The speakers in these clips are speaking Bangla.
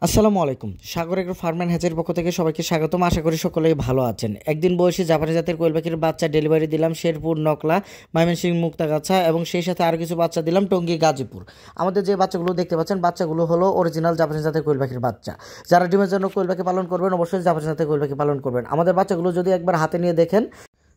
আসসালামু আলাইকুম। সাগর এগ্রো ফার্ম অ্যান্ড হ্যাচের পক্ষ থেকে সবাইকে স্বাগতম। আশা করি সকলেই ভালো আছেন। একদিন বয়সী জাপানি জাতের কোয়েল পাখির বাচ্চা ডেলিভারি দিলাম শেরপুর, নকলা, ময়মনসিংহ, মুক্তাগাছা এবং সেই সাথে আরও কিছু বাচ্চা দিলাম টঙ্গী, গাজীপুর। আমাদের যে বাচ্চাগুলো দেখতে পাচ্ছেন বাচ্চাগুলো হলো অরিজিনাল জাপানি জাতের কোয়েল পাখির বাচ্চা। যারা ডিমের জন্য কোয়েল পাখি পালন করবেন অবশ্যই জাপানি জাতের কোয়েল পাখি পালন করবেন। আমাদের বাচ্চাগুলো যদি একবার হাতে নিয়ে দেখেন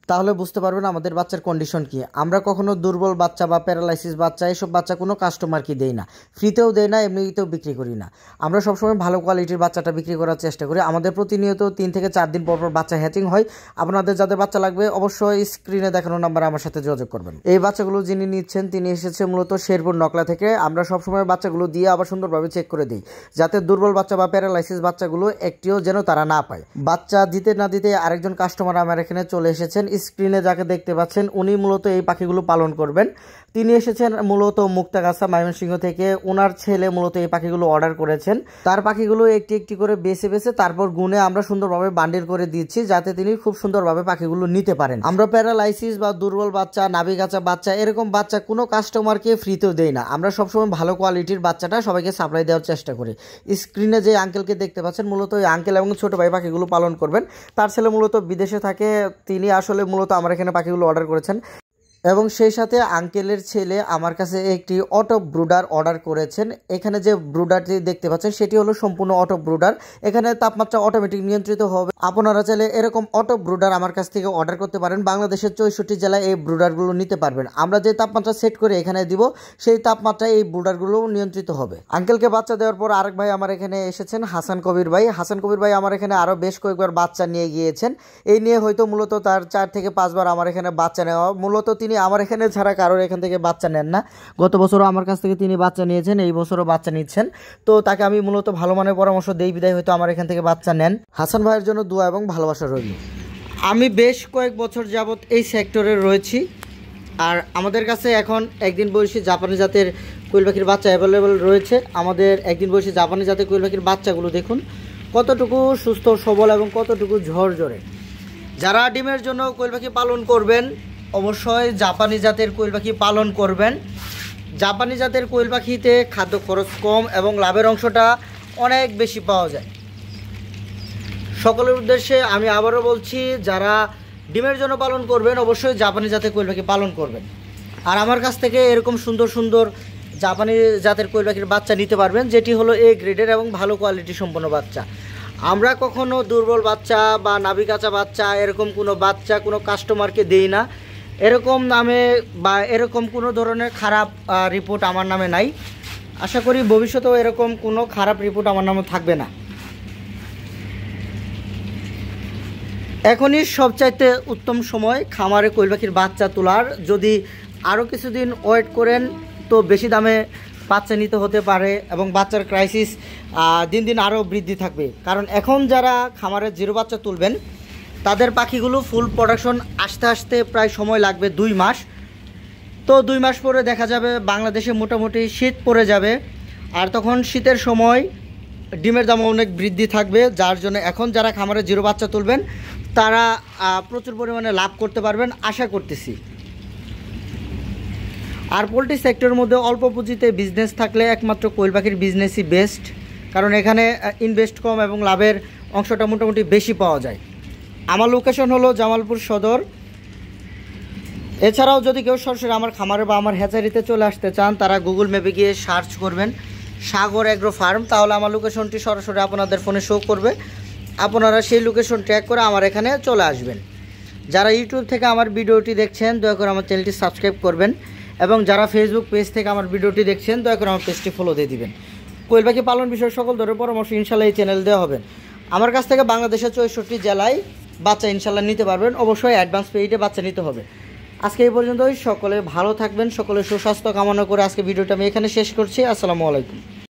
তাহলে বুঝতে পারবেন আমাদের বাচ্চার কন্ডিশন কি। আমরা কখনো দুর্বল বাচ্চা বা প্যারালাইসিস বাচ্চা এসব বাচ্চা কোনো কাস্টমারকে দেই না, ফ্রিতেও দেই না, এমনিতেও বিক্রি করি না। আমরা সবসময় ভালো কোয়ালিটির বাচ্চাটা বিক্রি করার চেষ্টা করি। আমাদের প্রতিনিয়ত 3 থেকে 4 দিন পর পর বাচ্চা হ্যাচিং হয়। আপনাদের যাদের বাচ্চা লাগবে অবশ্যই স্ক্রিনে দেখানো নাম্বারে আমার সাথে যোগাযোগ করবেন। এই বাচ্চাগুলো যিনি নিচ্ছেন তিনি এসেছে মূলত শেরপুর, নকলা থেকে। আমরা সবসময় বাচ্চাগুলো দিয়ে আবার সুন্দরভাবে চেক করে দিই যাতে দুর্বল বাচ্চা বা প্যারালাইসিস বাচ্চাগুলো একটিও যেন তারা না পায়। বাচ্চা দিতে না দিতে আরেকজন কাস্টমার আমার এখানে চলে এসেছেন। স্ক্রিনে যাকে দেখতে পাচ্ছেন উনি মূলত এই পাখিগুলো পালন করবেন। তিনি এসেছেন মূলত মুক্তাগাছা, ময়মনসিংহ থেকে। ওনার ছেলে মূলত এই পাখিগুলো অর্ডার করেছেন। তার পাখিগুলো একটি একটি করে বেছে বেছে তারপর গুনে আমরা সুন্দরভাবে বান্ডিল করে দিচ্ছি যাতে তিনি খুব সুন্দরভাবে পাখিগুলো নিতে পারেন। আমরা প্যারালাইসিস বা দুর্বল বাচ্চা, নাভিগাছা বাচ্চা এরকম বাচ্চা কোনো কাস্টমারকে ফ্রিতেও দেই না। আমরা সবসময় ভালো কোয়ালিটির বাচ্চাটা সবাইকে সাপ্লাই দেওয়ার চেষ্টা করি। স্ক্রিনে যে আঙ্কেলকে দেখতে পাচ্ছেন মূলত ওই আঙ্কেল এবং ছোট ভাই পাখিগুলো পালন করবেন। তার ছেলে মূলত বিদেশে থাকে। তিনি আসলে মূলত আমার এখানে পাখিগুলো অর্ডার করেছেন এবং সেই সাথে আঙ্কেলের ছেলে আমার কাছে একটি অটো ব্রুডার অর্ডার করেছেন। এখানে যে ব্রুডারটি দেখতে পাচ্ছেন সেটি হলো সম্পূর্ণ অটো ব্রুডার। এখানে তাপমাত্রা অটোমেটিক নিয়ন্ত্রিত হবে। আপনারা চাইলে এরকম অটো ব্রুডার আমার কাছ থেকে অর্ডার করতে পারেন। বাংলাদেশের 64 জেলায় এই ব্রুডারগুলো নিতে পারবেন। আমরা যে তাপমাত্রা সেট করে এখানে দিব সেই তাপমাত্রায় এই ব্রুডারগুলো নিয়ন্ত্রিত হবে। আঙ্কেলকে বাচ্চা দেওয়ার পর আরেক ভাই আমার এখানে এসেছেন, হাসান কবির ভাই। হাসান কবির ভাই আমার এখানে আরও বেশ কয়েকবার বাচ্চা নিয়ে গিয়েছেন। এই নিয়ে হয়তো মূলত তার 4 থেকে 5 বার আমার এখানে বাচ্চা নেওয়া। মূলত তিনি আমার এখানে ছাড়া কারোর এখান থেকে বাচ্চা নেন না। গত বছরও আমার কাছ থেকে তিনি বাচ্চা নিয়েছেন, এই বছরও বাচ্চা নিচ্ছেন। তো তাকে আমি মূলত ভালো মানের পরামর্শ দেই বিদায় হয়তো আমার এখান থেকে বাচ্চা নেন। হাসান ভাইয়ের জন্য দোয়া এবং ভালোবাসা রইল। আমি বেশ কয়েক বছর যাবত এই সেক্টরে রয়েছি। আর আমাদের কাছে এখন একদিন বয়সী জাপানি জাতের কোয়েল পাখির বাচ্চা অ্যাভেলেবেল রয়েছে। আমাদের একদিন বয়সী জাপানি জাতের কোয়েল পাখির বাচ্চাগুলো দেখুন কতটুকু সুস্থ সবল এবং কতটুকু ঝরঝরে। যারা ডিমের জন্য কোয়েল পাখি পালন করবেন অবশ্যই জাপানি জাতের কোয়েল পাখি পালন করবেন। জাপানি জাতের কোয়েল পাখিতে খাদ্য খরচ কম এবং লাভের অংশটা অনেক বেশি পাওয়া যায়। সকলের উদ্দেশ্যে আমি আবারও বলছি, যারা ডিমের জন্য পালন করবেন অবশ্যই জাপানি জাতের কোয়েল পাখি পালন করবেন। আর আমার কাছ থেকে এরকম সুন্দর সুন্দর জাপানি জাতের কোয়েল পাখির বাচ্চা নিতে পারবেন, যেটি হলো এ গ্রেডের এবং ভালো কোয়ালিটি সম্পন্ন বাচ্চা। আমরা কখনো দুর্বল বাচ্চা বা নাভিগাছা বাচ্চা এরকম কোনো বাচ্চা কোনো কাস্টমারকে দেই না। এরকম নামে বা এরকম কোনো ধরনের খারাপ রিপোর্ট আমার নামে নাই। আশা করি ভবিষ্যতেও এরকম কোনো খারাপ রিপোর্ট আমার নামে থাকবে না। এখনই সবচাইতে উত্তম সময় খামারে কোয়েল পাখির বাচ্চা তোলার। যদি আরও কিছুদিন ওয়েট করেন তো বেশি দামে বাচ্চা নিতে হতে পারে এবং বাচ্চার ক্রাইসিস দিন দিন আরও বৃদ্ধি থাকবে। কারণ এখন যারা খামারে জিরো বাচ্চা তুলবেন তাদের পাখিগুলো ফুল প্রোডাকশন আসতে আসতে প্রায় সময় লাগবে 2 মাস। তো 2 মাস পরে দেখা যাবে বাংলাদেশে মোটামুটি শীত পড়ে যাবে। আর তখন শীতের সময় ডিমের দাম অনেক বৃদ্ধি থাকবে, যার জন্য এখন যারা খামারে জিরো বাচ্চা তুলবেন তারা প্রচুর পরিমাণে লাভ করতে পারবেন আশা করতেছি। আর পোলট্রি সেক্টরের মধ্যে অল্প পুঁজিতে বিজনেস থাকলে একমাত্র কোয়েল পাখির বিজনেসই বেস্ট, কারণ এখানে ইনভেস্ট কম এবং লাভের অংশটা মোটামুটি বেশি পাওয়া যায়। আমার লোকেশন হলো জামালপুর সদর। এছাড়াও যদি কেউ সরাসরি আমার খামারে বা আমার হ্যাচারিতে চলে আসতে চান তারা গুগল ম্যাপে গিয়ে সার্চ করবেন সাগর এগ্রো ফার্ম, তাহলে আমার লোকেশনটি সরাসরি আপনাদের ফোনে শো করবে। আপনারা সেই লোকেশন ট্র্যাক করে আমার এখানে চলে আসবেন। যারা ইউটিউব থেকে আমার ভিডিওটি দেখছেন দয়া করে আমার চ্যানেলটি সাবস্ক্রাইব করবেন এবং যারা ফেসবুক পেজ থেকে আমার ভিডিওটি দেখছেন দয়া করে আমার পেজটি ফলো দিয়ে দিবেন। কোয়েল পাখি পালন বিষয়ে সকল ধরনের পরামর্শ ইনশাল্লাহ এই চ্যানেল দেওয়া হবে। আমার কাছ থেকে বাংলাদেশের 64 জেলায় বাচ্চা ইনশাল্লাহ নিতে পারবেন। অবশ্যই অ্যাডভান্স পেইডে বাচ্চা নিতে হবে। আজকে এই পর্যন্তই। সকলে ভালো থাকবেন, সকলে সুস্বাস্থ্য কামনা করে আজকে ভিডিওটা আমি এখানে শেষ করছি। আসসালামু আলাইকুম।